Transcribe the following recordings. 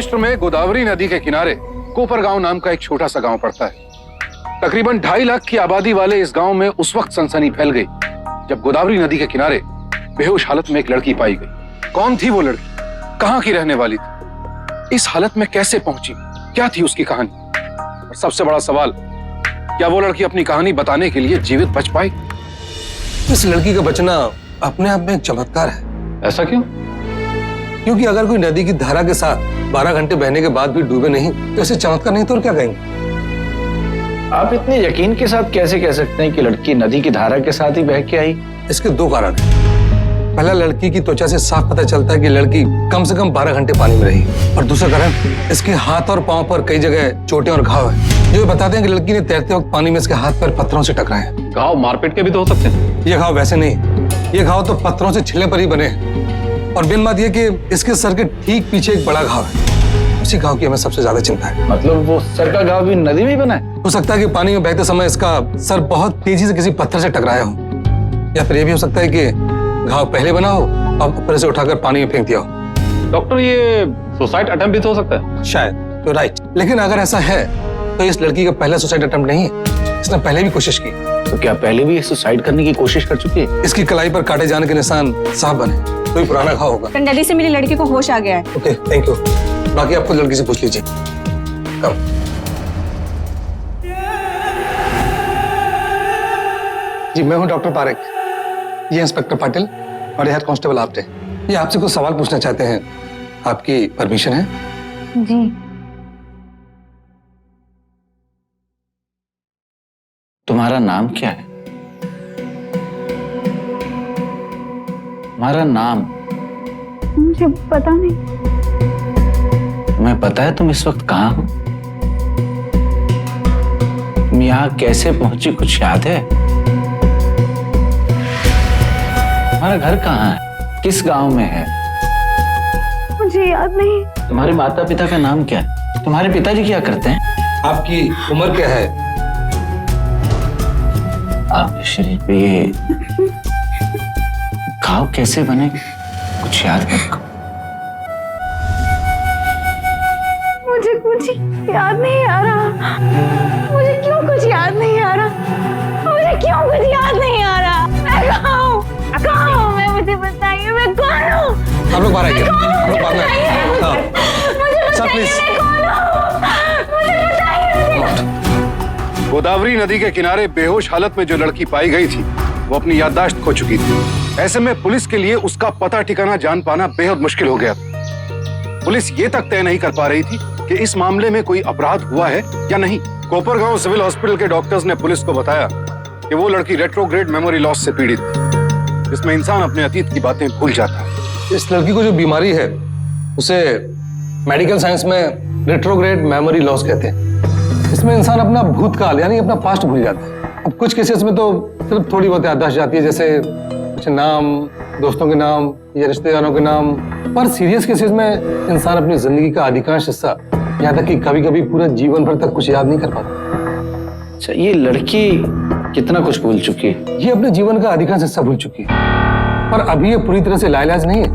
महाराष्ट्र में गोदावरी नदी के किनारे कोपरगांव नाम का एक छोटा सा गांव पड़ता है। तकरीबन 2.5 लाख की आबादी वाले इस गांव में उस वक्त सनसनी फैल गई जब गोदावरी नदी के किनारे बेहोश हालत में एक लड़की पाई गई। कौन थी वो लड़की, कहां की रहने वाली थी, इस हालत में कैसे पहुंची, क्या थी उसकी कहानी, और सबसे बड़ा सवाल, क्या वो लड़की अपनी कहानी बताने के लिए जीवित बच पाई? इस लड़की का बचना अपने आप में एक चमत्कार है। ऐसा क्यों? क्योंकि अगर कोई नदी की धारा के साथ 12 घंटे बहने के बाद भी डूबे नहीं तो इसे चमत्कार नहीं तो और क्या कहेंगे? आप इतने यकीन के साथ कैसे कह सकते हैं कि लड़की नदी की धारा के साथ ही बह के आई? इसके 2 कारण हैं। पहला, लड़की की त्वचा से साफ पता चलता है कि लड़की कम से कम 12 घंटे पानी में रही, और दूसरा कारण, इसके हाथ और पांव पर कई जगह चोटें और घाव है जो बताते हैं कि लड़की ने तैरते वक्त पानी में इसके हाथ पैर पत्थरों से टकराए हैं। घाव मारपीट के भी तो हो सकते हैं। ये घाव वैसे नहीं, ये घाव तो पत्थरों से छिलने पर ही बने हैं। और मेन बात यह कि इसके सर के ठीक पीछे एक बड़ा घाव है, उसी घाव की हमें सबसे ज्यादा चिंता है। मतलब वो सर का घाव भी नदी में ही बना है? हो सकता है कि पानी में बहते समय इसका सर बहुत तेजी से किसी पत्थर से टकराया हो, या फिर यह भी हो सकता है कि घाव पहले बना हो और ऊपर से उठाकर पानी में फेंक दिया हो। डॉक्टर, ये सुसाइड अटेम्प्ट भी तो हो सकता है। शायद, तो राइट। लेकिन अगर ऐसा है तो इस लड़की का पहला सुसाइड अटेम्प्ट नहीं है, इसने पहले भी कोशिश की। तो क्या पहले भी सुसाइड करने की कोशिश कर चुकी है? इसकी कलाई पर काटे जाने के निशान साफ बने, कोई पुराना घाव होगा। दिल्ली से मिली लड़की को होश आ गया है। Okay, thank you. बाकी आपको लड़की से पूछ लीजिए। कम। जी, मैं हूं डॉक्टर पारेख, ये इंस्पेक्टर पाटिल और ये हेड कांस्टेबल आपटे। ये आपसे कुछ सवाल पूछना चाहते हैं, आपकी परमिशन है? जी। तुम्हारा नाम क्या है? तुम्हारा नाम? मुझे पता नहीं। तुम्हें पता है तुम इस वक्त कहाँ हो? तुम यहाँ कैसे पहुंची, कुछ याद है? तुम्हारा घर कहाँ है, किस गांव में है? मुझे याद नहीं। तुम्हारे माता पिता का नाम क्या है? तुम्हारे पिताजी क्या करते हैं? आपकी उम्र क्या है? आपके शरीर पे ये घाव कैसे बने, कुछ याद रखो। मुझे कुछ याद नहीं आ रहा। मुझे क्यों कुछ याद नहीं आ रहा? मुझे क्यों कुछ याद नहीं आ रहा? मैं कहाँ हूँ? मैं, मुझे बताइए, मैं कौन हूँ? आप लोग बाहर आइए। आप लोग बाहर आइए। मुझे प्लीज। मैं कौन हूँ? मुझे बताइए। गोदावरी नदी के किनारे बेहोश हालत में जो लड़की पाई गई थी वो अपनी याददाश्त खो चुकी थी। ऐसे में पुलिस के लिए उसका पता ठिकाना जान पाना बेहद मुश्किल हो गया था। पुलिस ये तक तय नहीं कर पा रही थी कि इस मामले में कोई अपराध हुआ है या नहीं। कोपरगांव सिविल हॉस्पिटल के डॉक्टर्स ने पुलिस को बताया कि वो लड़की रेट्रोग्रेड मेमोरी लॉस से पीड़ित थी, जिसमें इंसान अपने अतीत की बातें भूल जाता है। इस लड़की को जो बीमारी है उसे मेडिकल साइंस में रेट्रोग्रेड मेमोरी लॉस कहते हैं। इसमें इंसान अपना भूतकाल यानी अपना पास्ट भूल जाता है। अब कुछ केसेस में तो सिर्फ थोड़ी बहुत याददाश्त जाती है, जैसे कुछ नाम, दोस्तों के नाम या रिश्तेदारों के नाम। पर सीरियस केसेस में इंसान अपनी जिंदगी का अधिकांश हिस्सा, यहाँ तक कि कभी कभी पूरा जीवन भर तक कुछ याद नहीं कर पाता। अच्छा, ये लड़की कितना कुछ भूल चुकी है? ये अपने जीवन का अधिकांश हिस्सा भूल चुकी है, पर अभी ये पूरी तरह से लाइलाज नहीं है।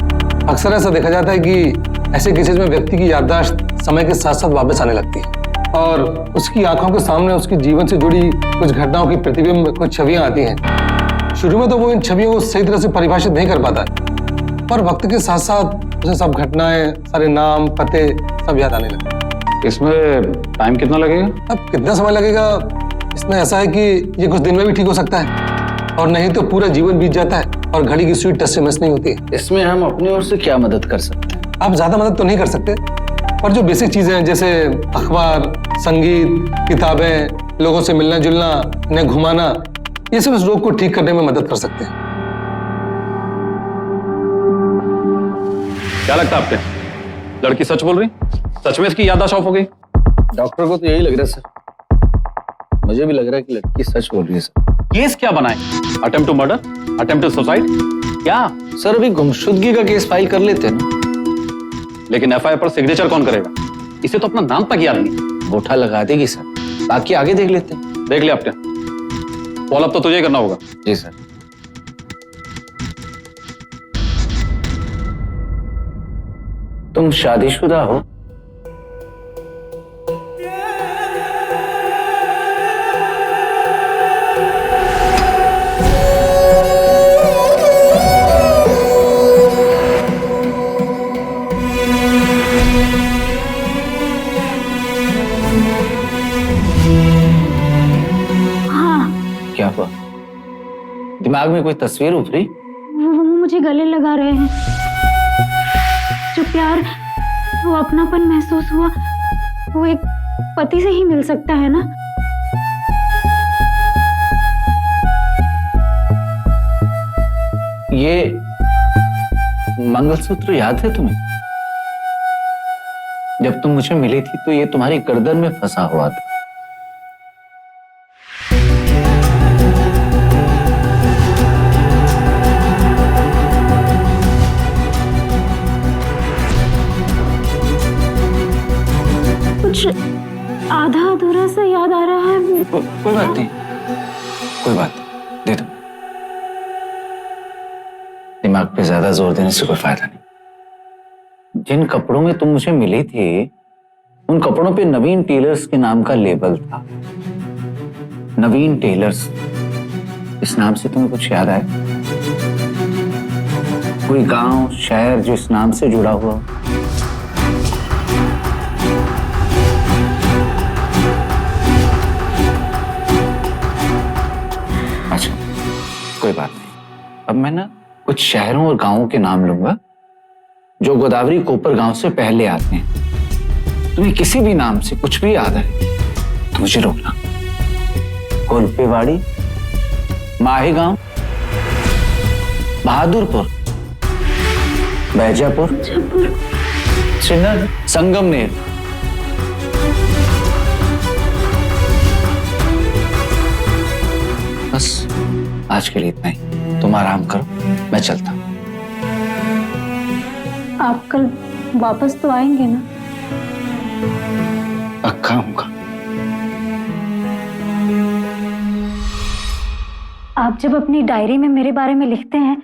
अक्सर ऐसा देखा जाता है कि ऐसे केसेस में व्यक्ति की याददाश्त समय के साथ साथ वापस आने लगती है और उसकी आंखों के सामने उसके जीवन से जुड़ी कुछ घटनाओं की प्रतिबिंब, कुछ छवियां आती हैं। शुरू में तो वो इन छवियों को सही तरह से परिभाषित नहीं कर पाता, पर वक्त के साथ साथ उसे सब घटनाएं, सारे नाम, पते सब याद आने लगते। इसमें टाइम कितना लगेगा? अब कितना समय लगेगा, इसमें ऐसा है कि ये कुछ दिन में भी ठीक हो सकता है और नहीं तो पूरा जीवन बीत जाता है और घड़ी की सुई टस से मिस नहीं होती है। इसमें हम अपनी ओर से क्या मदद कर सकते हैं? आप ज्यादा मदद तो नहीं कर सकते, पर जो बेसिक चीजें हैं जैसे अखबार, संगीत, किताबें, लोगों से मिलना जुलना, इन्हें घुमाना, ये सब इस रोग को ठीक करने में मदद कर सकते हैं। क्या लगता है आपको, लड़की सच बोल रही? सच में इसकी याददाश्त ऑफ हो गई? डॉक्टर को तो यही लग रहा है सर। मुझे भी लग रहा है कि लड़की सच बोल रही है सर। केस क्या बनाए? Attempt to murder, attempt to suicide, क्या? सर अभी गुमशुदगी का केस फाइल कर लेते हैं ना। लेकिन एफआईआर पर सिग्नेचर कौन करेगा? इसे तो अपना नाम तक याद नहीं। गोठा लगा देगी सर, बाकी आगे देख लेते हैं। देख ले आपने, फॉलोअप तो तुझे करना होगा। जी सर। तुम शादीशुदा हो? दिमाग में कोई तस्वीर उभरी? वो मुझे गले लगा रहे हैं। जो प्यार, वो अपनापन महसूस हुआ, वो एक पति से ही मिल सकता है ना। ये मंगलसूत्र याद है तुम्हें? जब तुम मुझे मिली थी तो ये तुम्हारी गर्दन में फंसा हुआ था। कुछ आधा अधूरा सा याद आ रहा है। कोई बात नहीं, कोई बात नहीं, दे दो। दिमाग पे ज्यादा जोर देने से कोई फायदा नहीं। जिन कपड़ों में तुम मुझे मिली थी, उन कपड़ों पे नवीन टेलर्स के नाम का लेबल था। नवीन टेलर्स, इस नाम से तुम्हें कुछ याद आया? कोई गांव, शहर जो इस नाम से जुड़ा हुआ हो? अच्छा, कोई बात नहीं। अब मैं ना कुछ शहरों और गांवों के नाम लूंगा जो गोदावरी कोपर गांव से पहले आते हैं। तुम्हें किसी भी नाम से कुछ भी याद आए तो मुझे रोकना। कोल्पेवाड़ी, माहीगांव, बहादुरपुर, बैजापुर, श्रीनगर, संगमनेर। बस आज के लिए इतना ही। तुम आराम करो, मैं चलता हूं। आप कल वापस तो आएंगे ना? पक्का आऊंगा। आप जब अपनी डायरी में मेरे बारे में लिखते हैं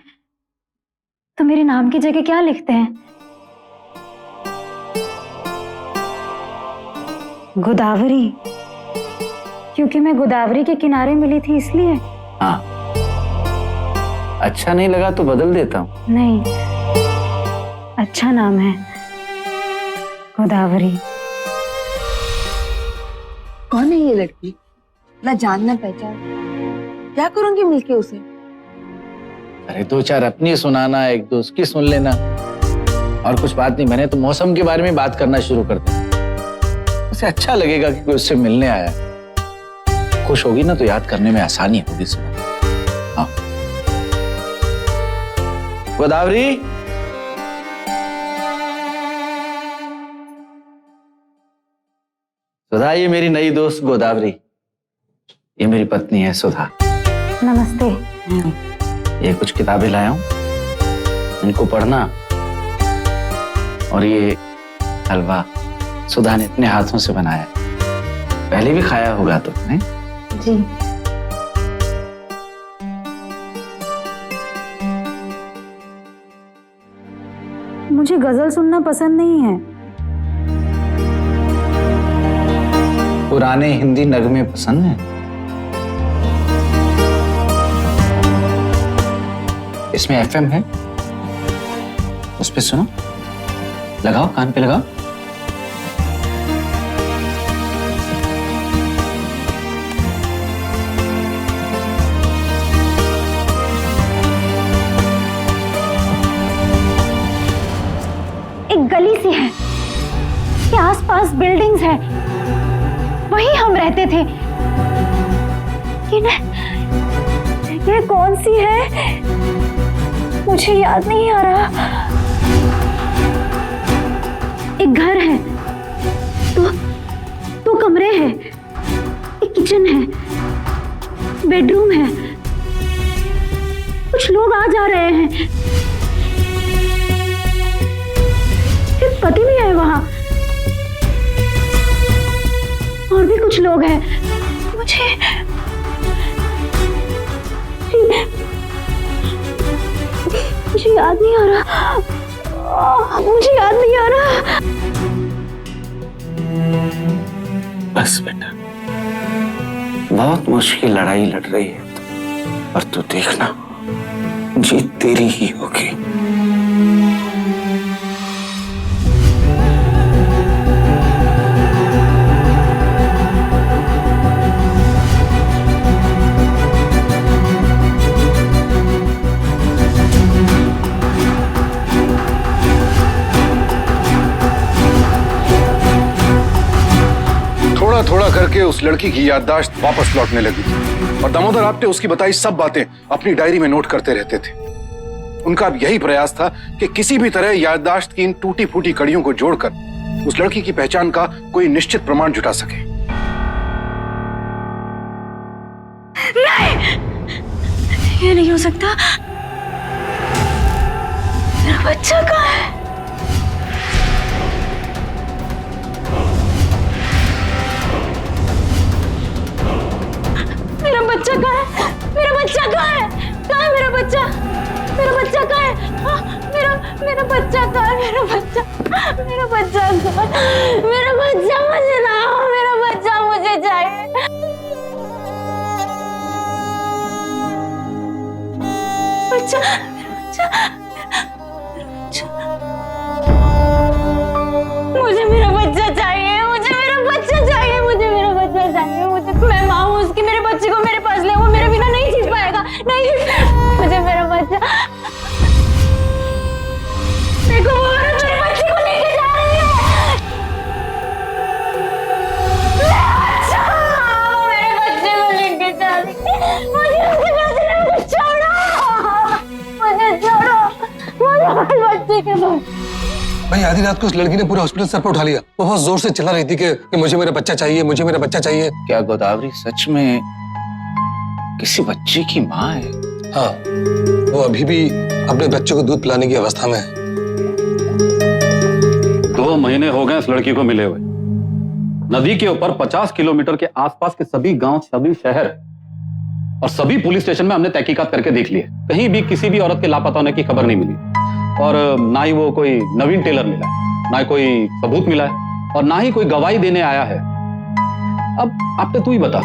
तो मेरे नाम की जगह क्या लिखते हैं? गोदावरी, क्योंकि मैं गोदावरी के किनारे मिली थी इसलिए। हाँ, अच्छा नहीं लगा तो बदल देता हूं। नहीं, अच्छा नाम है गोदावरी। कौन है ये लड़की? ना जान ना पहचान, क्या करूंगी मिलके उसे? अरे दो चार अपनी सुनाना, एक दो उसकी सुन लेना, और कुछ बात नहीं। मैंने तो मौसम के बारे में बात करना शुरू कर दिया। उसे अच्छा लगेगा कि कोई उससे मिलने आया। खुश होगी ना तो याद करने में आसानी होगी। सुना, हाँ। गोदावरी, सुधा, ये मेरी नई दोस्त गोदावरी। ये मेरी पत्नी है सुधा। नमस्ते। ये कुछ किताबें लाया हूं, इनको पढ़ना। और ये हलवा सुधा ने अपने हाथों से बनाया। पहले भी खाया होगा तुमने? जी। मुझे गजल सुनना पसंद नहीं है। पुराने हिंदी नगमे पसंद हैं? इसमें एफएम है, उस पे सुनो। लगाओ, कान पे लगाओ। एक गली सी है, इसके आसपास बिल्डिंग्स है, वहीं हम रहते थे। ये कौन सी है मुझे याद नहीं आ रहा। एक घर है, दो कमरे हैं, एक किचन है, बेडरूम है, कुछ लोग आ जा रहे हैं। एक पति भी है वहां, और भी कुछ लोग हैं। मुझे याद नहीं आ रहा। मुझे याद नहीं आ रहा। बस बेटा, बहुत मुश्किल लड़ाई लड़ रही है तू, और तू देखना जीत तेरी ही होगी। करके उस लड़की की याददाश्त वापस लौटने लगी थी और दामोदर आप्टे उसकी बताई सब बातें अपनी डायरी में नोट करते रहते थे। उनका अब यही प्रयास था कि किसी भी तरह याददाश्त की इन टूटी फूटी कड़ियों को जोड़कर उस लड़की की पहचान का कोई निश्चित प्रमाण जुटा सके। नहीं, ये नहीं हो सकता। मेरा बच्चा कहाँ है? मेरा बच्चा कहाँ है? मेरा बच्चा कहाँ है? कहाँ है मेरा बच्चा? मेरा बच्चा कहाँ है? मेरा बच्चा कहाँ है? मेरा बच्चा कहाँ है? मेरा बच्चा मुझे लाओ। मेरा बच्चा मुझे चाहिए। बच्चा, मुझे मेरा बच्चा चाहिए। मुझे मेरा बच्चा चाहिए। मुझे मेरा बच्चा चाहिए। मैं माँ हूँ उसकी। मेरे बच्चे को मेरे पास ले। वो मेरे बिना नहीं जी पाएगा। नहीं, मुझे मेरा बच्चा। देखो वो औरत मेरे बच्चे को लेके जा रही है। मेरे बच्चे को लेके जा रही है। मुझे उसके बदले में छोड़ो। मुझे छोड़ो। मुझे बच्चे के बच्चे। भाई आधी रात को उस लड़की ने पूरा हॉस्पिटल सर पर उठा लिया। वो बहुत जोर से चिल्ला रही थी कि मुझे मेरा बच्चा चाहिए, मुझे मेरा बच्चा चाहिए। क्या गोदावरी सच में किसी बच्चे की माँ है? हाँ, वो अभी भी अपने बच्चे को दूध पिलाने की अवस्था में है। 2 महीने हो गए इस लड़की को मिले हुए। नदी के ऊपर 50 किलोमीटर के आसपास के सभी गांव, सभी शहर और सभी पुलिस स्टेशन में हमने तहकीकात करके देख लिए। कहीं भी किसी भी औरत के लापता होने की खबर नहीं मिली और ना ही वो कोई नवीन टेलर मिला है, ना ही कोई सबूत मिला है और ना ही कोई गवाही देने आया है। अब आप तू ही बता,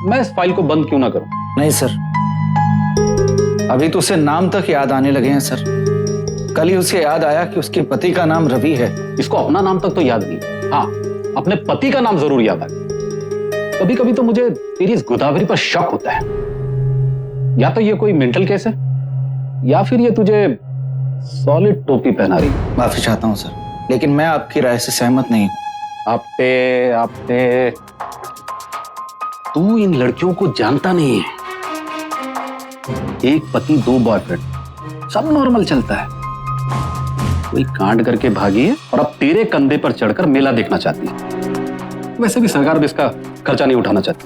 मैं इस फाइल को बंद क्यों ना करूं? नहीं सर, अभी तो उसे नाम तक याद आने लगे हैं सर। कल ही उसे याद आया कि उसके पति का नाम रवि है। इसको अपना नाम तक तो याद नहीं, हाँ अपने पति का नाम जरूर याद है। कभी कभी तो मुझे तेरी इस गोदावरी पर शक होता है। या तो ये कोई मेंटल केस है या फिर ये तुझे सॉलिड टोपी पहना रही है। माफी चाहता हूं सर, लेकिन मैं आपकी राय से सहमत नहीं हूं। आपटे तू इन लड़कियों को जानता नहीं है। एक पति 2 बॉयफ्रेंड, सब नॉर्मल चलता है। कोई कांड करके भागी है और अब तेरे कंधे पर चढ़कर मेला देखना चाहती है। वैसे भी सरकार भी इसका खर्चा नहीं उठाना चाहती।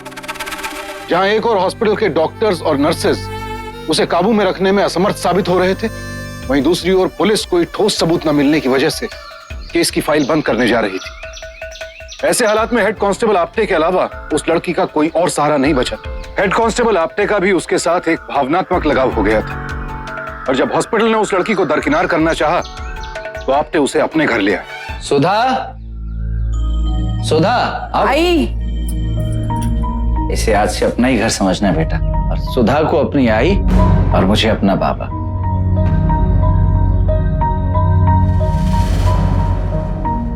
जहां एक और हॉस्पिटल के डॉक्टर्स और नर्सेज उसे काबू में रखने में असमर्थ साबित हो रहे थे, वहीं दूसरी ओर पुलिस कोई ठोस सबूत न मिलने की वजह से केस की फाइल बंद करने जा रही थी। ऐसे हालात में हेड कांस्टेबल आप्टे के अलावा उस लड़की का कोई और सहारा नहीं बचा। हेड कांस्टेबल आप्टे का भी उसके साथ एक भावनात्मक लगाव हो गया था और जब हॉस्पिटल ने उस लड़की को दरकिनार करना चाहा तो आप्टे उसे अपने घर ले आए। सुधा, सुधा आई। इसे आज से अपना ही घर समझना बेटा, और सुधा को अपनी आई और मुझे अपना बाबा।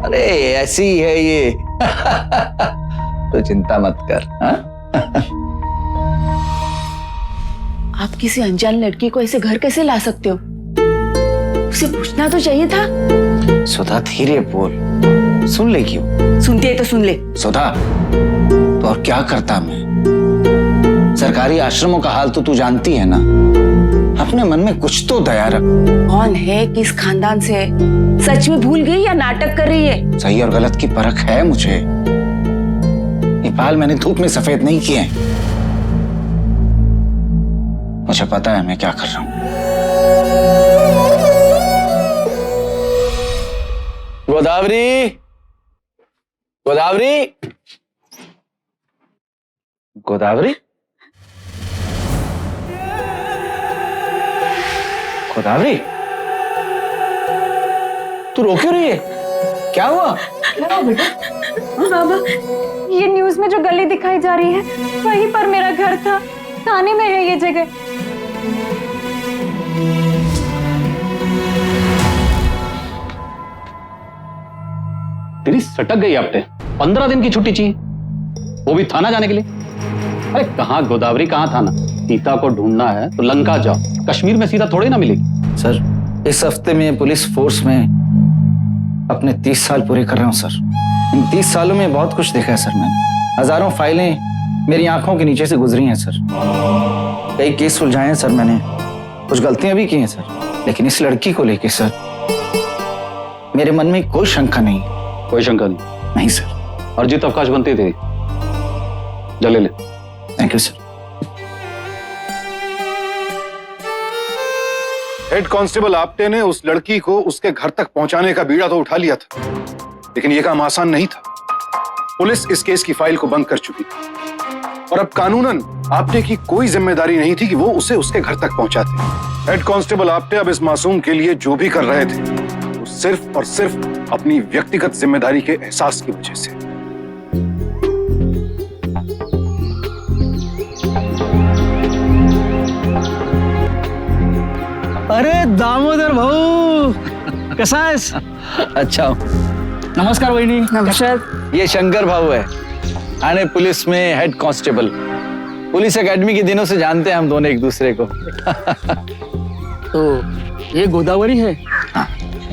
अरे ऐसी ही है ये। तो चिंता मत कर। हाँ? आप किसी अनजान लड़की को ऐसे घर कैसे ला सकते हो? उसे पूछना तो चाहिए था। सुधा धीरे बोल, सुन ले क्यों? सुनती है तो सुन ले। सुधा, तो और क्या करता मैं? सरकारी आश्रमों का हाल तो तू जानती है ना। अपने मन में कुछ तो दया रख। कौन है, किस खानदान से है? सच में भूल गई या नाटक कर रही है? सही और गलत की परख है मुझे। ये बाल मैंने धूप में सफेद नहीं किए। मुझे पता है मैं क्या कर रहा हूं। गोदावरी, गोदावरी, गोदावरी, गोदावरी, तू रो क्यों रही है? क्या हुआ? क्या हुआ बेटा? बाबा, ये न्यूज़ में जो गली दिखाई जा रही है वहीं पर मेरा घर था। थाने में है ये जगह। तेरी सटक गई आपटे। 15 दिन की छुट्टी चाहिए, वो भी थाना जाने के लिए। अरे कहाँ गोदावरी, कहाँ थाना? सीता को ढूंढना है तो लंका जाओ। कश्मीर में सीता थोड़ी ना मिलेगी। सर, इस हफ्ते में पुलिस फोर्स में अपने 30 साल पूरे कर रहा हूं सर। इन 30 सालों में बहुत कुछ देखा है सर मैंने। हजारों फाइलें मेरी आंखों के नीचे से गुजरी हैं सर। कई केस सुलझाए हैं सर मैंने, कुछ गलतियां भी की हैं सर, लेकिन इस लड़की को लेके सर मेरे मन में कोई शंका नहीं। कोई शंका नहीं? नहीं सर। और जीत अवकाश बनती थी, जले ले। Thank you sir. Head constable Apte ने उस लड़की को उसके घर तक पहुंचाने का बीड़ा तो उठा लिया था, लेकिन यह काम आसान नहीं था। पुलिस इस केस की फाइल को बंद कर चुकी थी और अब कानूनन आप्टे की कोई जिम्मेदारी नहीं थी कि वो उसे उसके घर तक पहुंचाते। हेड कांस्टेबल आप्टे अब इस मासूम के लिए जो भी कर रहे थे वो सिर्फ और सिर्फ अपनी व्यक्तिगत जिम्मेदारी के एहसास की वजह से। अरे दामोदर भाऊ, कसा आहेस? अच्छा हूं। नमस्कार वहिनी। नमस्कार। ये शंकर भाऊ है, थाने पुलिस में हेड कांस्टेबल। पुलिस एकेडमी के दिनों से जानते हैं हम दोनों एक दूसरे को। तो ये गोदावरी है?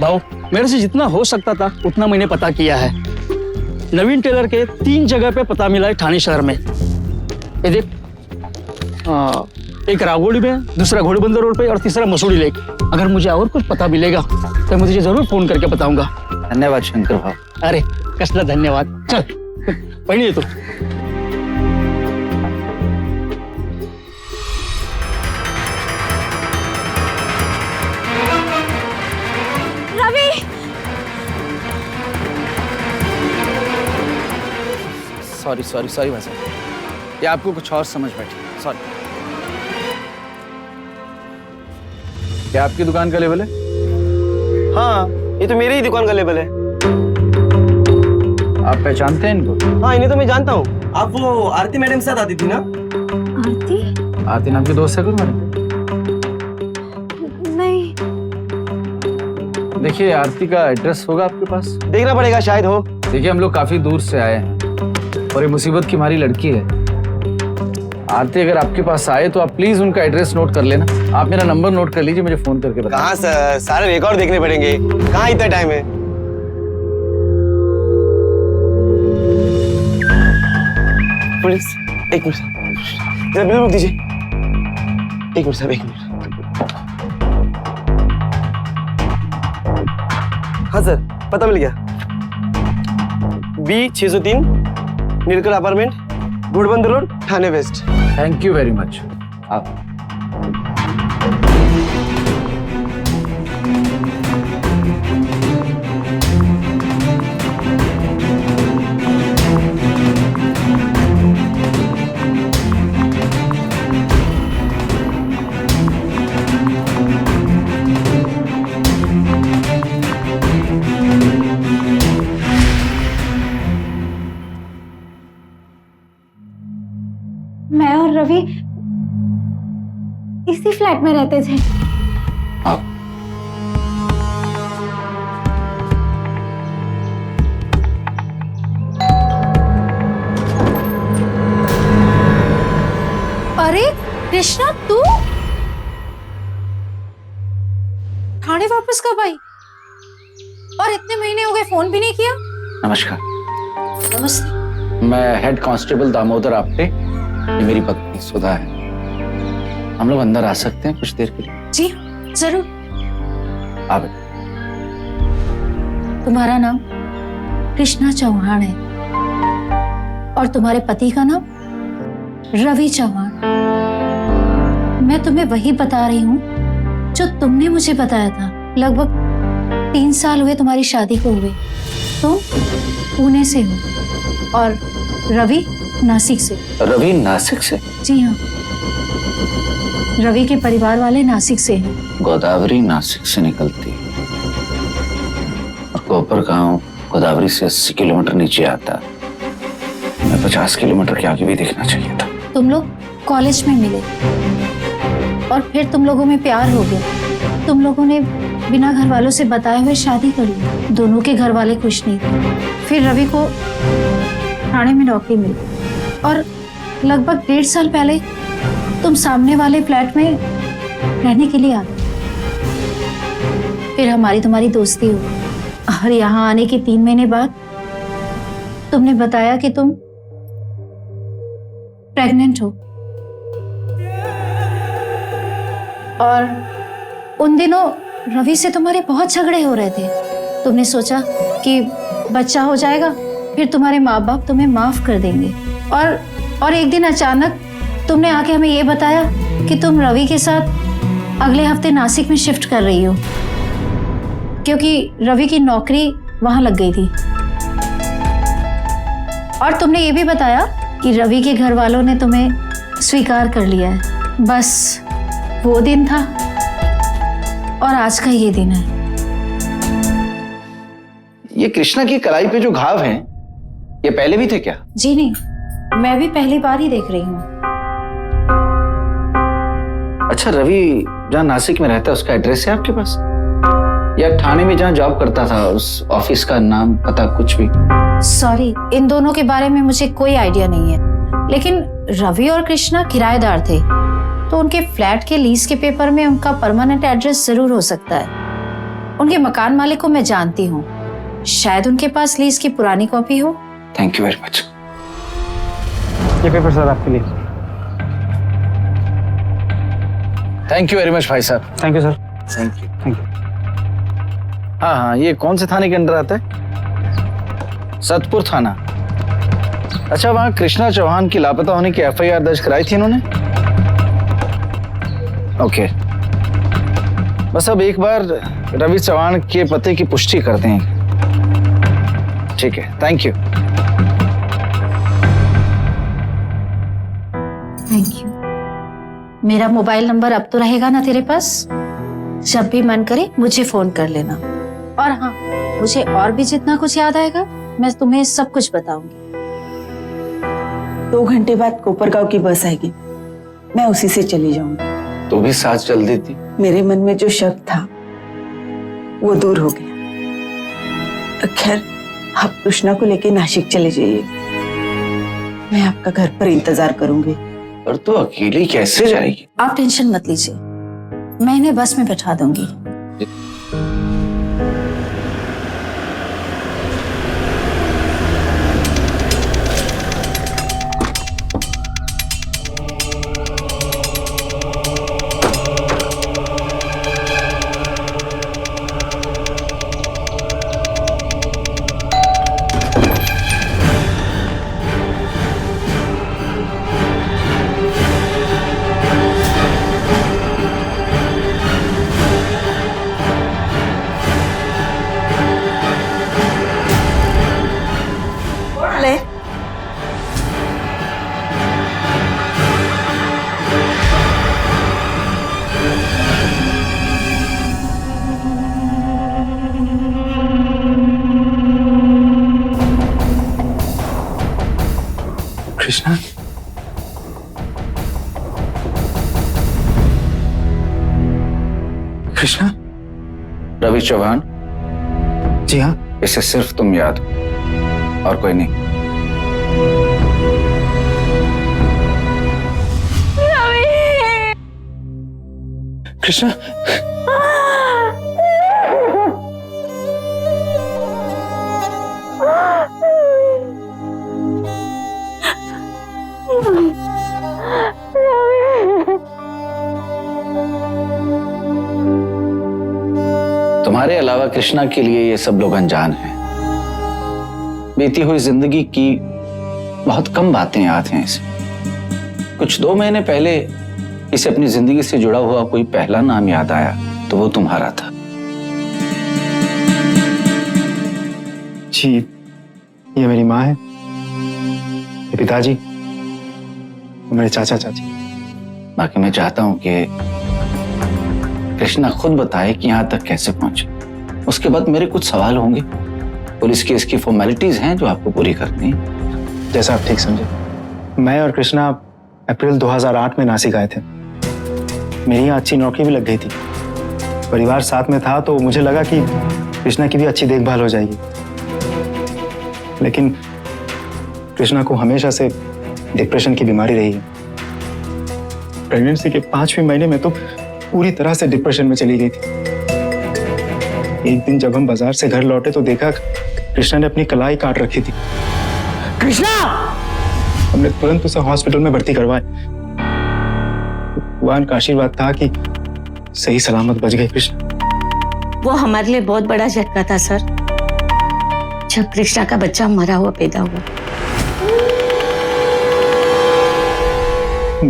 भाऊ, मेरे से जितना हो सकता था उतना मैंने पता किया है। नवीन टेलर के 3 जगह पे पता मिला है ठाणे शहर में। ये देख, एक राघोड़ी में, दूसरा घोड़बंदर रोड पे और तीसरा मसूड़ी लेक। अगर मुझे और कुछ पता मिलेगा तो मुझे जरूर फोन करके बताऊंगा। धन्यवाद शंकर भाऊ। अरे कसला धन्यवाद। चल पहिली येतो। रवि, सॉरी सॉरी सॉरी भाई साहब, ये आपको कुछ और समझ बैठी। सॉरी। क्या आपकी दुकान का लेबल है? हाँ, ये तो मेरी ही दुकान का लेबल है। आप पहचानते हैं इनको? हाँ, इन्हें तो मैं जानता हूँ। आप वो आरती मैडम के साथ आती थी ना? आरती? आरती नाम की दोस्त है कोई मैडम? नहीं। देखिए, आरती का एड्रेस होगा आपके पास? देखना पड़ेगा, शायद हो। देखिए, हम लोग काफी दूर से आए हैं और ये मुसीबत की हमारी लड़की है। आरती अगर आपके पास आए तो आप प्लीज उनका एड्रेस नोट कर लेना। आप मेरा नंबर नोट कर लीजिए, मुझे फोन करके बताइए। कहाँ सर, सारे रिकॉर्ड देखने पड़ेंगे। कहाँ इतना टाइम है? पुलिस, एक मिनट जरा बिल रुक दीजिए। एक मिनट साहब, एक मिनट। हाँ सर, पता मिल गया। B603 Neelkanth apartment, Ghodbunder road, Thane west. Thank you very much. आप मैं और रवि इसी फ्लैट में रहते थे। अरे कृष्णा, तू ठाणे वापस कब आई? और इतने महीने हो गए, फोन भी नहीं किया। नमस्कार। नमस्ते। मैं हेड कांस्टेबल दामोदर आप्टे, ये मेरी पत्नी सुधा है। हम लोग अंदर आ सकते हैं कुछ देर के लिए? जी जरूर। आप तुम्हारा नाम कृष्णा चौहान है और तुम्हारे पति का नाम रवि चौहान। मैं तुम्हें वही बता रही हूँ जो तुमने मुझे बताया था। लगभग 3 साल हुए तुम्हारी शादी को हुए। तुम पुणे से हो और रवि नासिक से। रवि नासिक से? जी हाँ, रवि के परिवार वाले नासिक से हैं। गोदावरी नासिक से निकलती है और कोपर गांव गोदावरी से 80 किलोमीटर नीचे आता। मैं 50 किलोमीटर के आगे भी देखना चाहिए था। तुम लोग कॉलेज में मिले और फिर तुम लोगों में प्यार हो गया। तुम लोगों ने बिना घर वालों से बताए हुए शादी कर ली। दोनों के घर वाले खुश नहीं थे। फिर रवि को ठाणे में नौकरी मिली और लगभग 1.5 साल पहले तुम सामने वाले फ्लैट में रहने के लिए आ गए। फिर हमारी तुम्हारी दोस्ती हुई और यहाँ आने के 3 महीने बाद तुमने बताया कि तुम प्रेग्नेंट हो और उन दिनों रवि से तुम्हारे बहुत झगड़े हो रहे थे। तुमने सोचा कि बच्चा हो जाएगा, फिर तुम्हारे माँ बाप तुम्हें माफ कर देंगे। और एक दिन अचानक तुमने आके हमें ये बताया कि तुम रवि के साथ अगले हफ्ते नासिक में शिफ्ट कर रही हो, क्योंकि रवि की नौकरी वहां लग गई थी। और तुमने ये भी बताया कि रवि के घर वालों ने तुम्हें स्वीकार कर लिया है। बस वो दिन था और आज का ये दिन है। ये कृष्णा की कलाई पे जो घाव हैं, ये पहले भी थे क्या? जी नहीं, मैं भी पहली बार ही देख रही हूँ। अच्छा, रवि जहाँ नासिक में रहता है उसका एड्रेस है आपके पास? या थाने में जहाँ जॉब करता था उस ऑफिस का नाम पता कुछ भी? सॉरी, इन दोनों के बारे में मुझे कोई आइडिया नहीं है, लेकिन रवि और कृष्णा किराएदार थे, तो उनके फ्लैट के लीज के पेपर में उनका परमानेंट एड्रेस जरूर हो सकता है। उनके मकान मालिक को मैं जानती हूँ, शायद उनके पास लीज की पुरानी कॉपी हो। Thank you very much. ये पेपर सर आपके लिए। थैंक यू वेरी मच भाई साहब। Thank you sir. Thank you, thank you. हाँ, ये कौन से थाने के अंडर आता है? सतपुर थाना। अच्छा, वहां कृष्णा चौहान की लापता होने की एफआईआर दर्ज कराई थी इन्होंने? ओके, बस अब एक बार रवि चौहान के पते की पुष्टि करते हैं। ठीक है, थैंक यू। Thank you. मेरा मोबाइल नंबर अब तो रहेगा ना तेरे पास? जब भी मन करे मुझे फोन कर लेना। और हाँ, मुझे और भी जितना कुछ याद आएगा मैं तुम्हें सब कुछ बताऊंगी। 2 घंटे बाद कोपरगांव की बस आएगी, मैं उसी से चली जाऊंगी। तू भी साथ चल देती। मेरे मन में जो शक था वो दूर हो गया। खैर, आप कृष्णा को लेके नासिक चले जाइए, मैं आपका घर पर इंतजार करूंगी। और तू अकेली कैसे जाएगी? आप टेंशन मत लीजिए, मैं इन्हें बस में बैठा दूंगी। कृष्णा, कृष्णा। रवि चौहान? जी हाँ। इसे सिर्फ तुम याद हो और कोई नहीं। कृष्णा, तुम्हारे अलावा कृष्णा के लिए ये सब लोग अनजान हैं। बीती हुई जिंदगी की बहुत कम बातें याद हैं इसे। कुछ 2 महीने पहले इसे अपनी जिंदगी से जुड़ा हुआ कोई पहला नाम याद आया तो वो तुम्हारा था। जी, ये मेरी माँ है, ये पिताजी, मेरे चाचा चाची। बाकी मैं चाहता हूं कि कृष्णा खुद बताए कि यहां तक कैसे पहुंचे। उसके बाद मेरे कुछ सवाल होंगे। पुलिस केस की फॉर्मेलिटीज हैं जो आपको पूरी करनी है। जैसा आप ठीक समझे। मैं और कृष्णा अप्रैल 2008 में नासिक आए थे। मेरी यहाँ अच्छी नौकरी भी लग गई थी, परिवार साथ में था, तो मुझे लगा कि कृष्णा की भी अच्छी देखभाल हो जाएगी। लेकिन कृष्णा को हमेशा से डिप्रेशन की बीमारी रही है। प्रेगनेंसी के 5वें महीने में तो पूरी तरह से डिप्रेशन में चली गई थी। एक दिन जब हम बाजार से घर लौटे तो देखा कृष्णा ने अपनी कलाई काट रखी थी। कृष्णा! हमने तुरंत उसे हॉस्पिटल में भर्ती करवाया। भगवान का आशीर्वाद था कि सही सलामत बच गए कृष्णा। वो हमारे लिए बहुत बड़ा झटका था सर, जब कृष्णा का बच्चा मरा हुआ पैदा हुआ।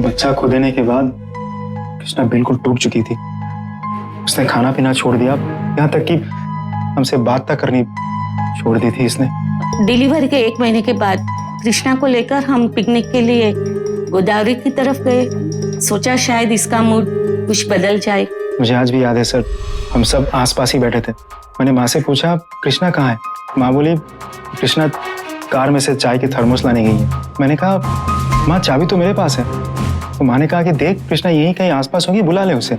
बच्चा खो देने के बाद कृष्णा बिल्कुल टूट चुकी थी। उसने खाना पीना छोड़ दिया, यहाँ तक कि हमसे बात तक करनी छोड़ दी थी इसने। डिलीवरी के 1 महीने के बाद कृष्णा को लेकर हम पिकनिक के लिए गोदावरी की तरफ गए। सोचा शायद इसका मूड कुछ बदल जाए। मुझे आज भी याद है सर, हम सब आसपास ही बैठे थे। मैंने माँ से पूछा कृष्णा कहाँ है। माँ बोली कृष्णा कार में से चाय की थर्मोस लाने गई है। मैंने कहा माँ चाबी तो मेरे पास है। तो माँ ने कहा कि देख कृष्णा यहीं कहीं आसपास होगी, बुला ले उसे।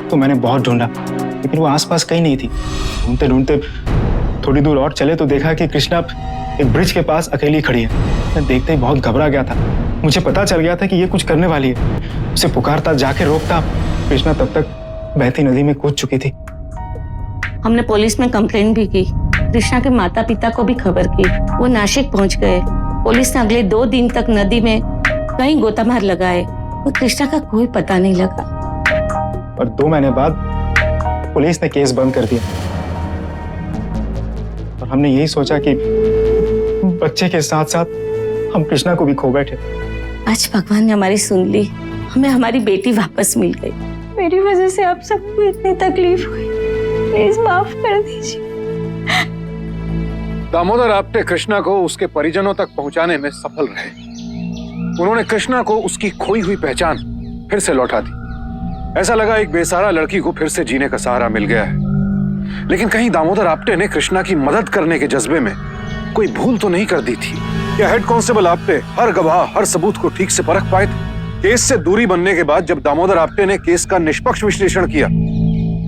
तो मैंने बहुत ढूंढा लेकिन वो आसपास कहीं नहीं थी। ढूंढते ढूंढते थोड़ी दूर और चले तो देखा कि कृष्णा एक ब्रिज के पास अकेली खड़ी है। मैं देखते ही बहुत घबरा गया था। मुझे पता चल गया था कि ये कुछ करने वाली है। उसे पुकारता, जाके रोकता। कृष्णा तब तक बहती नदी में कूद चुकी थी। हमने पुलिस में कंप्लेंट भी की। कृष्णा के माता पिता को भी खबर की। वो नासिक पहुंच गए। पुलिस ने अगले 2 दिन तक नदी में कई गोतामार लगाए और कृष्णा का कोई पता नहीं लगा। और 2 महीने बाद पुलिस ने केस बंद कर दिया। और हमने यही सोचा कि बच्चे के साथ साथ हम कृष्णा को भी खो बैठे। आज भगवान ने हमारी सुन ली। हमें हमारी बेटी वापस मिल गई। मेरी वजह से आप सबको इतनी तकलीफ हुई, प्लीज माफ कर दीजिए। दामोदर आपटे कृष्णा को उसके परिजनों तक पहुंचाने में सफल रहे। उन्होंने कृष्णा को उसकी खोई हुई पहचान फिर से लौटा दी। ऐसा लगा एक बेसहारा लड़की को फिर से जीने का सहारा मिल गया है। लेकिन कहीं दामोदर आपटे ने कृष्णा की मदद करने के जज्बे में कोई भूल तो नहीं कर दी थी? या हेड कांस्टेबल आपटे हर गवाह, हर सबूत को ठीक से परख पाए थे? केस से दूरी बनने के बाद जब दामोदर आपटे ने केस का निष्पक्ष विश्लेषण किया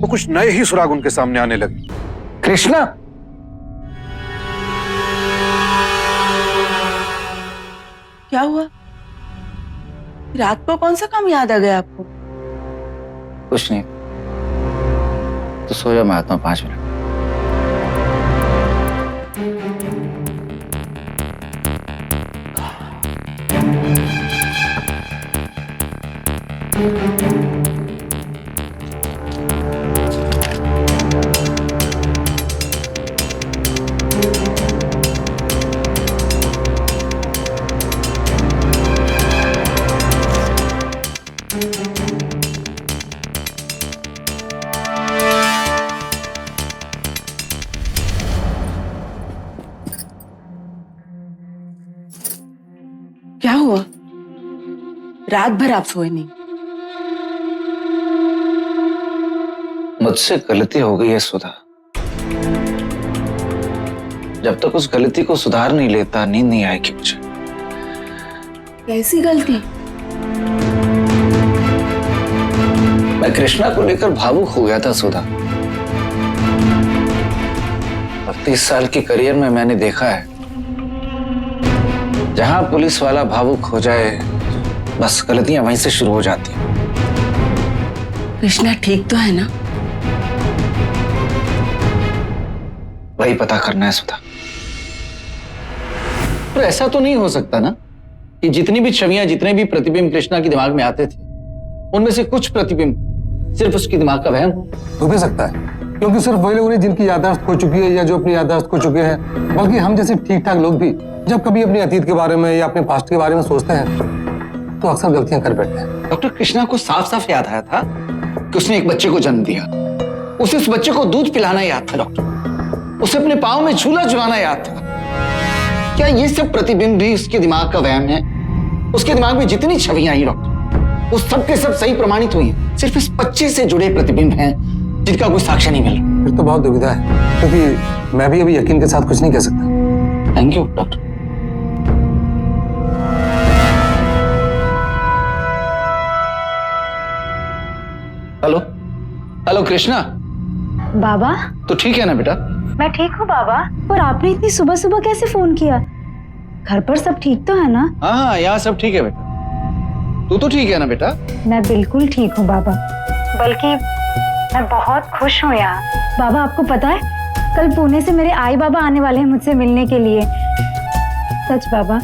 तो कुछ नए ही सुराग उनके सामने आने लगे। कृष्णा, क्या हुआ? रात को कौन सा काम याद आ गया आपको? कुछ नहीं, तो सो जा, मैं आता हूँ 5 मिनट। क्या हुआ? रात भर आप सोए नहीं? मुझसे गलती हो गई है सुधा। जब तक उस गलती को सुधार नहीं लेता नींद नहीं आएगी मुझे। कैसी गलती? मैं कृष्णा को लेकर भावुक हो गया था सुधा। 30 साल की करियर में मैंने देखा है, जहां पुलिस वाला भावुक हो जाए बस गलतियां वहीं से शुरू हो जाती हैं। कृष्णा ठीक तो है ना? वही पता करना है सुधा। पर ऐसा तो नहीं हो सकता ना कि जितनी भी छवियां, जितने भी प्रतिबिंब कृष्णा के दिमाग में आते थे, उनमें से कुछ प्रतिबिंब सिर्फ उसके दिमाग का वहम हो? हो भी सकता है, क्योंकि सिर्फ वही लोग नहीं जिनकी याददाश्त खो चुकी है या जो अपनी याददाश्त खो चुके हैं, बल्कि हम जैसे ठीक ठाक लोग भी जब कभी अपने अतीत के बारे में या अपने पास्ट के बारे में सोचते हैं तो अक्सर गलतियां कर बैठते हैं। डॉक्टर, कृष्णा को साफ साफ याद आया था कि उसने एक बच्चे को जन्म दिया। उसे उस बच्चे को दूध पिलाना याद था डॉक्टर। उसे अपने पाँव में झूला झुलाना याद था। क्या ये सब प्रतिबिंब भी उसके दिमाग का वहम है? उसके दिमाग में जितनी छवियां आई डॉक्टर, वो सब के सब सही प्रमाणित हुई हैं। सिर्फ इस बच्चे से जुड़े प्रतिबिंब हैं जिनका कोई साक्ष्य नहीं मिला। फिर तो बहुत दुविधा है, क्योंकि मैं भी अभी यकीन के साथ कुछ नहीं कह सकता। Thank you doctor. Hello hello Krishna, बाबा, तो ठीक है ना बेटा? मैं ठीक हूँ बाबा। पर आपने इतनी सुबह सुबह कैसे फोन किया? घर पर सब ठीक तो है ना? हाँ, यहाँ सब ठीक है बेटा। तू तो ठीक है ना बेटा? मैं बिल्कुल ठीक हूँ बाबा, बल्कि मैं बहुत खुश हूँ यहाँ। बाबा, आपको पता है कल पुणे से मेरे आई बाबा आने वाले हैं मुझसे मिलने के लिए। सच बाबा,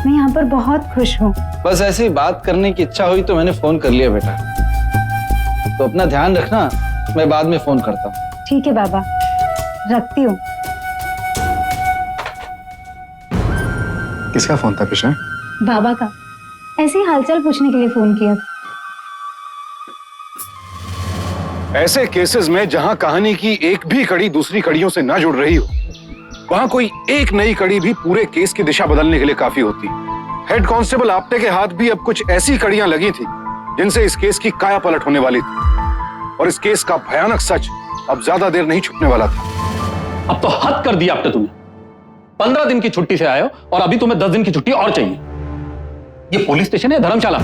मैं यहाँ पर बहुत खुश हूँ। बस ऐसी बात करने की इच्छा हुई तो मैंने फोन कर लिया बेटा। तो अपना ध्यान रखना, मैं बाद में फोन करता हूँ। ठीक है बाबा, रखती हूँ। किसका फोन था कृष्णा? बाबा का, ऐसे ही हालचाल पूछने के लिए फोन किया था। ऐसे केसेस में जहां कहानी की एक भी कड़ी दूसरी कड़ियों से ना जुड़ रही हो, वहां कोई एक नई कड़ी भी पूरे केस की दिशा बदलने के लिए काफी होती। हेड कांस्टेबल आपटे के हाथ भी अब कुछ ऐसी कड़ियां लगी थी जिनसे इस केस की काया पलट होने वाली थी, और इस केस का भयानक सच अब ज्यादा देर नहीं छुपने वाला था। अब तो हद कर दिया आपने। तुमने 15 दिन की छुट्टी से आए हो और अभी तुम्हें 10 दिन की छुट्टी और चाहिए। ये पुलिस स्टेशन है, धर्मशाला?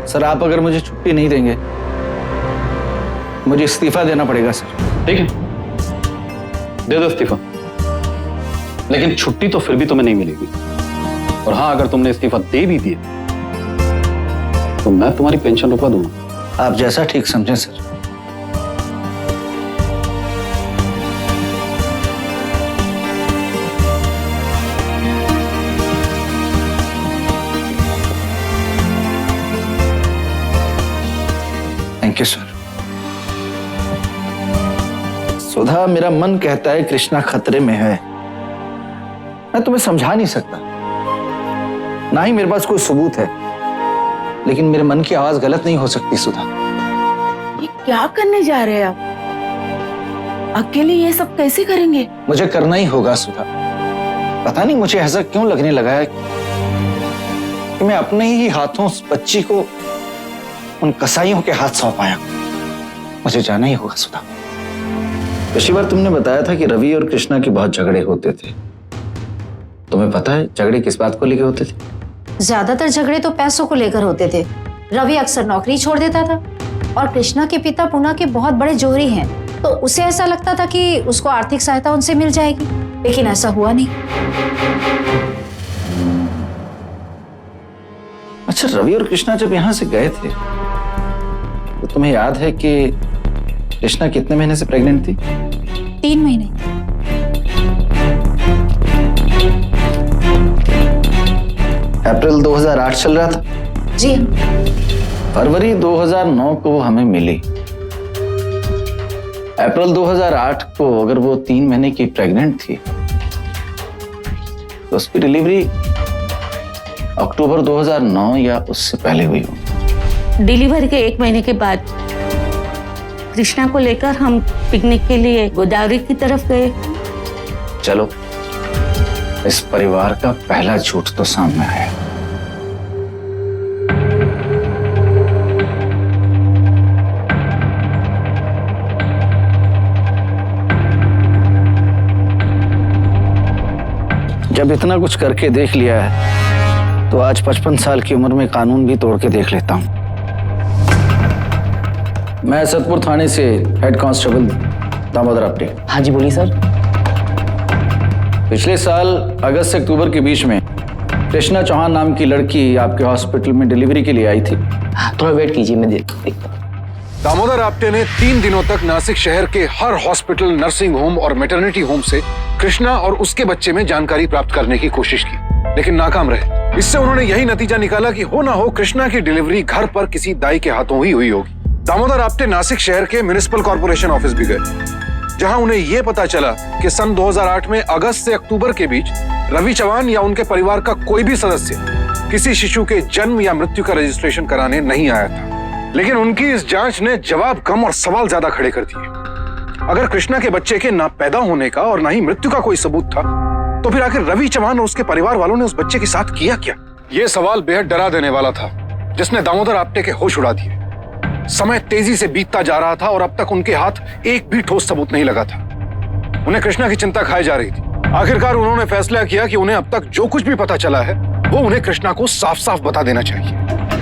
सर, आप अगर मुझे छुट्टी नहीं देंगे, मुझे इस्तीफा देना पड़ेगा सर। ठीक है, दे दो इस्तीफा, लेकिन छुट्टी तो फिर भी तुम्हें नहीं मिलेगी। और हाँ, अगर तुमने इस्तीफा दे भी दिया तो मैं तुम्हारी पेंशन रुकवा दूंगा। आप जैसा ठीक समझें sir. Thank you sir. Sudha, मेरा मन कहता है कृष्णा खतरे में है। मैं तुम्हें समझा नहीं सकता, ना ही मेरे पास कोई सबूत है, लेकिन मेरे मन की आवाज गलत नहीं हो सकती सुधा। ये क्या करने जा रहे हैं आप? अकेले ये सब कैसे करेंगे? मुझे करना ही होगा सुधा। पता नहीं मुझे ऐसा क्यों लगने लगा है कि मैं अपने ही हाथों उस बच्ची को उन कसाईयों के हाथ सौंप पाया। मुझे जाना ही होगा सुधा। पिछली बार तुमने बताया था कि रवि और कृष्णा के बहुत झगड़े होते थे। तुम्हें पता है झगड़े किस बात को लेकर होते थे? ज्यादातर झगड़े तो पैसों को लेकर होते थे। रवि अक्सर नौकरी छोड़ देता था और कृष्णा के पिता पुणे के बहुत बड़े जोहरी हैं, तो उसे ऐसा लगता था कि उसको आर्थिक सहायता उनसे मिल जाएगी, लेकिन ऐसा हुआ नहीं। अच्छा, रवि और कृष्णा जब यहां से गए थे तो तुम्हें याद है कि कृष्णा कितने महीने से प्रेग्नेंट थी? 3 महीने। अप्रैल 2008 चल रहा था। जी हाँ। फरवरी 2009 को वो हमें मिली। अप्रैल 2008 को अगर वो 3 महीने की प्रेग्नेंट थी तो उसकी डिलीवरी अक्टूबर 2009 या उससे पहले हुई हो। डिलीवरी के 1 महीने के बाद कृष्णा को लेकर हम पिकनिक के लिए गोदावरी की तरफ गए। चलो, इस परिवार का पहला झूठ तो सामने आया। जब इतना कुछ करके देख लिया है तो आज 55 साल की उम्र में कानून भी तोड़ के देख लेता हूं। मैं सतपुर थाने से हेड कांस्टेबल दामोदर आपटे। हाँ जी, बोलिए सर। पिछले साल अगस्त से अक्टूबर के बीच में कृष्णा चौहान नाम की लड़की आपके हॉस्पिटल में डिलीवरी के लिए आई थी। थोड़ा वेट कीजिए, मैं देखता हूँ। दामोदर आपटे ने 3 दिनों तक नासिक शहर के हर हॉस्पिटल, नर्सिंग होम और मैटरनिटी होम से कृष्णा और उसके बच्चे में जानकारी प्राप्त करने की कोशिश की, लेकिन नाकाम रहे। इससे उन्होंने यही नतीजा निकाला कि हो ना हो कृष्णा की डिलीवरी घर पर किसी दाई के हाथों ही हुई होगी। दामोदर आपटे नासिक शहर के म्युनिसिपल कॉर्पोरेशन ऑफिस भी गए, जहां उन्हें यह पता चला कि सन 2008 में अगस्त से अक्टूबर के बीच रवि चौहान या उनके परिवार का कोई भी सदस्य किसी शिशु के जन्म या मृत्यु का रजिस्ट्रेशन कराने नहीं आया था। लेकिन उनकी इस जांच ने जवाब कम और सवाल ज्यादा खड़े कर दिए। अगर कृष्णा के बच्चे के ना पैदा होने का और ना ही मृत्यु का कोई सबूत था, तो फिर आखिर रवि चौहान और उसके परिवार वालों ने उस बच्चे के साथ किया क्या? यह सवाल बेहद डरा देने वाला था, जिसने दामोदर आपटे के होश उड़ा दिए। समय तेजी से बीतता जा रहा था और अब तक उनके हाथ एक भी ठोस सबूत नहीं लगा था। उन्हें कृष्णा की चिंता खाई जा रही थी। आखिरकार उन्होंने फैसला किया कि उन्हें अब तक जो कुछ भी पता चला है वो उन्हें कृष्णा को साफ साफ बता देना चाहिए।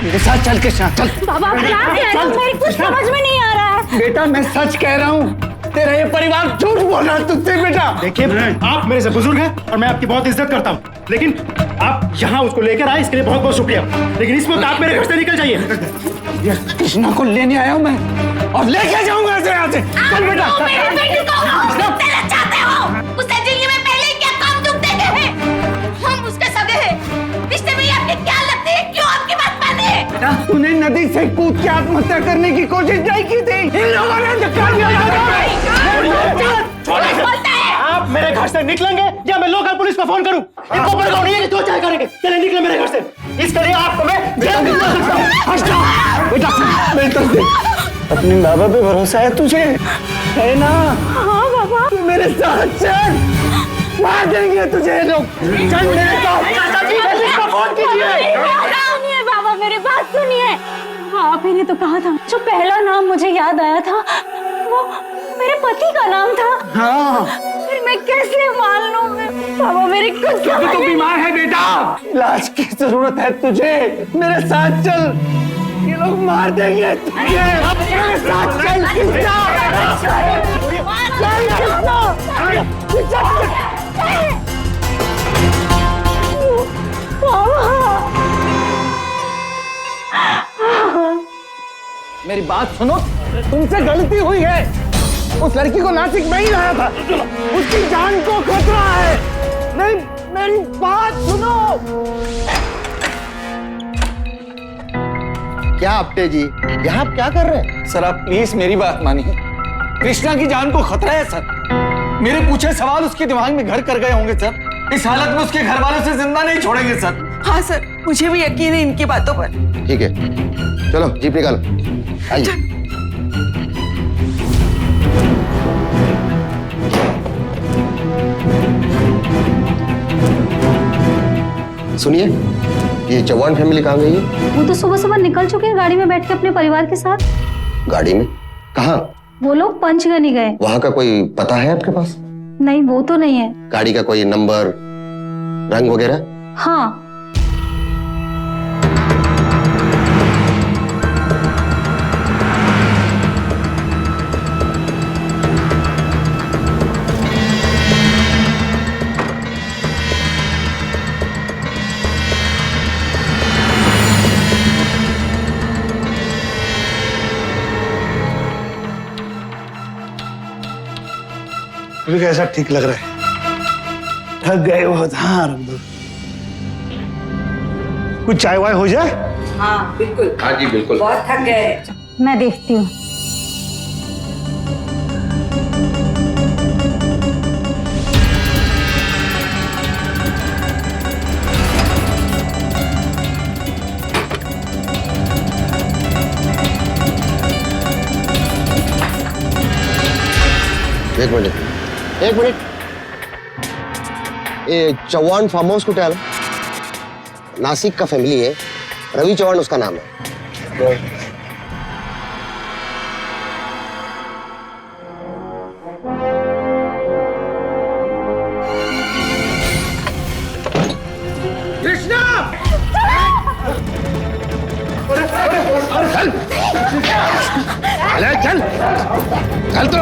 मेरे साथ चल कृष्णा, चल। बाबा क्या कह रहे हो? मेरी कुछ समझ में नहीं आ रहा है। बेटा, मैं सच कह रहा हूँ, तेरा ये परिवार झूठ बोल रहा है तुझसे। बेटा देखिए, आप मेरे से बुजुर्ग हैं और मैं आपकी बहुत इज्जत करता हूँ, लेकिन आप यहाँ उसको लेकर आए इसके लिए बहुत बहुत शुक्रिया, लेकिन इस वक्त आप मेरे घर से निकल जाइए। कृष्णा को लेने आया हूँ मैं और लेके जाऊंगा ऐसे यहाँ से। चल बेटा। मेरे बेटे को तेरा चाहते हो, उसे जिंदगी में तूने नदी से कूद के आत्महत्या करने की कोशिश नहीं की थी। इन लोगों ने धक्का दिया। आप मेरे घर से निकलेंगे या मैं लोकल पुलिस को फोन करूं? इनको पता नहीं है कि 2 चाय करेंगे। चले निकले मेरे घर से, इसके लिए आपको मैं जेल भिजवा सकता हूं। बेटा, अपने माँ बाप पे भरोसा है तुझे, है ना? हाँ बाबा। तू मेरे साथ चल, मार देंगे तुझे लोग। चल मेरे साथ। पुलिस को फोन कीजिए। सुनिए बाबा, मेरी बात सुनिए। आप ही ने तो कहा था, जो पहला नाम मुझे याद आया था वो मेरे पति का नाम था। हाँ, फिर मैं कैसे मान लूं? बाबा मेरी कुछ तू तो बीमार है बेटा, इलाज की जरूरत है तुझे। मेरे साथ चल, ये लोग मार देंगे तुझे। मेरे साथ चल कृष्णा। मेरी बात सुनो, तुमसे गलती हुई है। उस लड़की को नासिक में ही लाया था, उसकी जान को खतरा है। नहीं, मेरी बात सुनो। क्या आपटे जी, यहाँ आप क्या कर रहे हैं? सर आप प्लीज मेरी बात मानिए। कृष्णा की जान को खतरा है सर। मेरे पूछे सवाल उसके दिमाग में घर कर गए होंगे सर। इस हालत में उसके घर वालों से जिंदा नहीं छोड़ेंगे सर। हाँ सर, मुझे भी यकीन है इनकी बातों पर। ठीक है, चलो जीप निकालो, आइए। सुनिए, ये चौहान फैमिली कहाँ गई है? वो तो सुबह सुबह निकल चुके हैं गाड़ी में बैठ के अपने परिवार के साथ। गाड़ी में? कहाँ? वो लोग पंचगनी गए। वहाँ का कोई पता है आपके पास? नहीं, वो तो नहीं है। गाड़ी का कोई नंबर, रंग वगैरह? हाँ, मुझे कैसा ठीक लग रहा है? थक गए बहुत। हाँ, रख दो। कुछ चाय वाय हो जाए? हाँ बिल्कुल। हाँ जी बिल्कुल। बहुत थक गए। मैं देखती हूँ। एक मिनट, ये चौहान फार्म हाउस को डाल। नासिक का फैमिली है, रवि चौहान उसका नाम है। चल चल तो।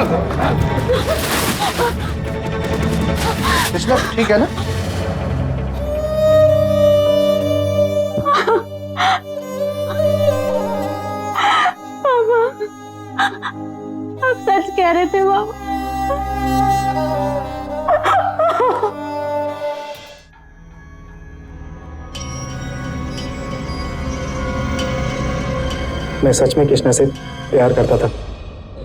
कृष्णा ठीक है ना? बाबा, आप सच कह रहे थे बाबा। मैं सच में कृष्णा से प्यार करता था,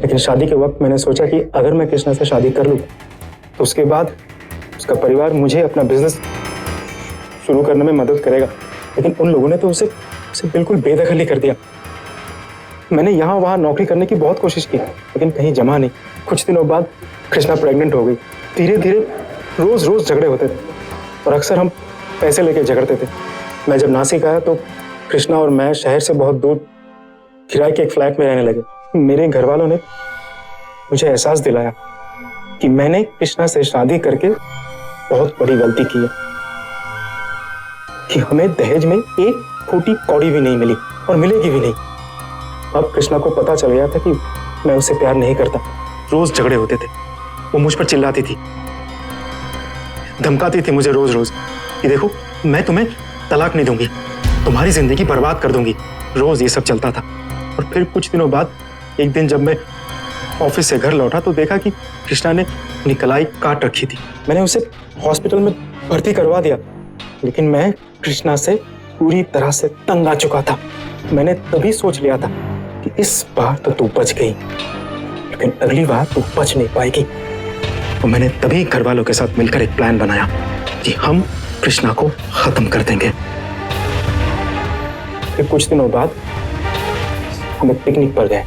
लेकिन शादी के वक्त मैंने सोचा कि अगर मैं कृष्णा से शादी कर लूं तो उसके बाद उसका परिवार मुझे अपना बिजनेस शुरू करने में मदद करेगा। लेकिन उन लोगों ने तो उसे बिल्कुल बेदखल ही कर दिया। मैंने यहाँ वहाँ नौकरी करने की बहुत कोशिश की, लेकिन कहीं जमा नहीं। कुछ दिनों बाद कृष्णा प्रेग्नेंट हो गई। धीरे धीरे रोज रोज झगड़े होते थे और अक्सर हम पैसे लेके झगड़ते थे। मैं जब नासिक आया तो कृष्णा और मैं शहर से बहुत दूर किराए के एक फ्लैट में रहने लगे। मेरे घर वालों ने मुझे एहसास दिलाया कि मैंने कृष्णा से शादी करके बहुत बड़ी गलती की है, कि हमें दहेज में एक फूटी कौड़ी भी नहीं मिली और मिलेगी भी नहीं। अब कृष्णा को पता चल गया था कि मैं उससे प्यार नहीं करता। रोज झगड़े होते थे, वो मुझ पर चिल्लाती थी, धमकाती थी मुझे रोज रोज कि देखो मैं तुम्हें तलाक नहीं दूंगी, तुम्हारी जिंदगी बर्बाद कर दूंगी। रोज ये सब चलता था। और फिर कुछ दिनों बाद एक दिन जब मैं ऑफिस से घर लौटा तो देखा कि कृष्णा ने अपनी कलाई काट रखी थी। मैंने उसे हॉस्पिटल में भर्ती करवा दिया, लेकिन मैं कृष्णा से पूरी तरह से तंग आ चुका था। मैंने तभी सोच लिया था कि इस बार तो तू बच गई, लेकिन अगली बार तू बच नहीं पाएगी। तो मैंने तभी घर वालों के साथ मिलकर एक प्लान बनाया कि हम कृष्णा को खत्म कर देंगे। फिर कुछ दिनों बाद हम एक पिकनिक पर गए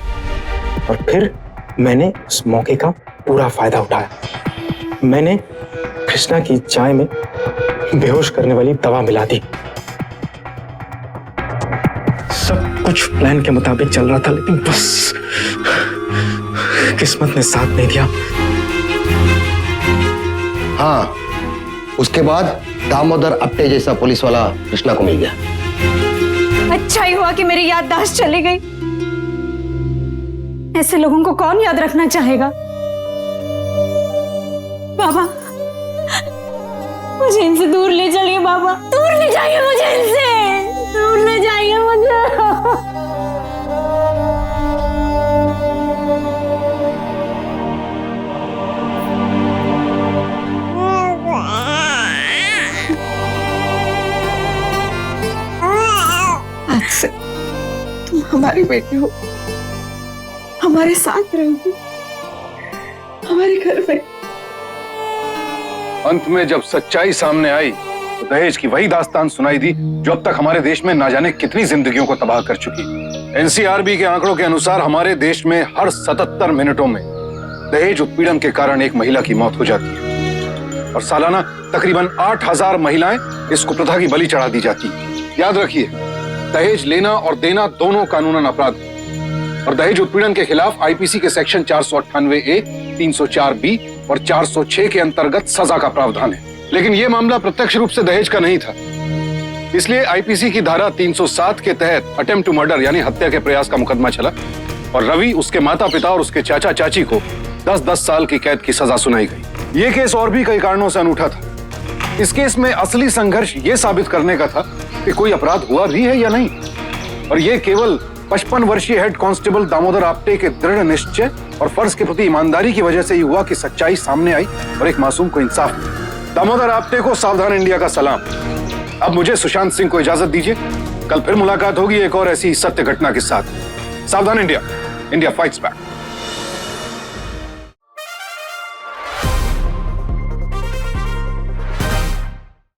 और फिर मैंने उस मौके का पूरा फायदा उठाया। मैंने कृष्णा की चाय में बेहोश करने वाली दवा मिला दी। सब कुछ प्लान के मुताबिक चल रहा था, लेकिन बस किस्मत ने साथ नहीं दिया। हाँ, उसके बाद दामोदर अपटे जैसा पुलिस वाला कृष्णा को मिल गया। अच्छा ही हुआ कि मेरी याददाश्त चली गई। ऐसे लोगों को कौन याद रखना चाहेगा। बाबा, मुझे इनसे दूर ले चलिए बाबा, दूर ले जाइए मुझे इनसे, दूर ले जाइए मुझे। आज से तुम हमारी बेटी हो, हमारे साथ रहोगी, हमारे घर में। अंत में जब सच्चाई सामने आई तो दहेज की वही दास्तान सुनाई दी जो अब तक हमारे देश में ना जाने कितनी जिंदगियों को तबाह कर चुकी। एनसीआरबी के आंकड़ों के अनुसार हमारे देश में हर 77 मिनटों में दहेज उत्पीड़न के कारण एक महिला की मौत हो जाती है और सालाना तकरीबन 8000 महिलाएं इस कुप्रथा की बलि चढ़ा दी जाती। याद रखिए, दहेज लेना और देना दोनों कानूनन अपराध है और दहेज उत्पीड़न के खिलाफ आईपीसी के सेक्शन 498A, 304B और 406 के अंतर्गत सजा का प्रावधान है। लेकिन यह मामला प्रत्यक्ष रूप से दहेज का नहीं था, इसलिए आईपीसी की धारा 307 के तहत अटेम्प्ट टू मर्डर यानी हत्या के प्रयास का मुकदमा चला और रवि, उसके माता पिता और उसके चाचा चाची को 10-10 साल की कैद की सजा सुनाई गई। यह केस और भी कई कारणों से अनूठा था। इस केस में असली संघर्ष यह साबित करने का था कि कोई अपराध हुआ भी है या नहीं, और यह केवल 55 वर्षीय हेड कांस्टेबल दामोदर आपटे के दृढ़ निश्चय और फर्ज के प्रति ईमानदारी की वजह से ही हुआ कि सच्चाई सामने आई और एक मासूम को इंसाफ मिला। दामोदर आपटे को सावधान इंडिया का सलाम। अब मुझे सुशांत सिंह को इजाजत दीजिए। कल फिर मुलाकात होगी एक और ऐसी सत्य घटना के साथ। सावधान इंडिया, इंडिया फाइट्स बैक।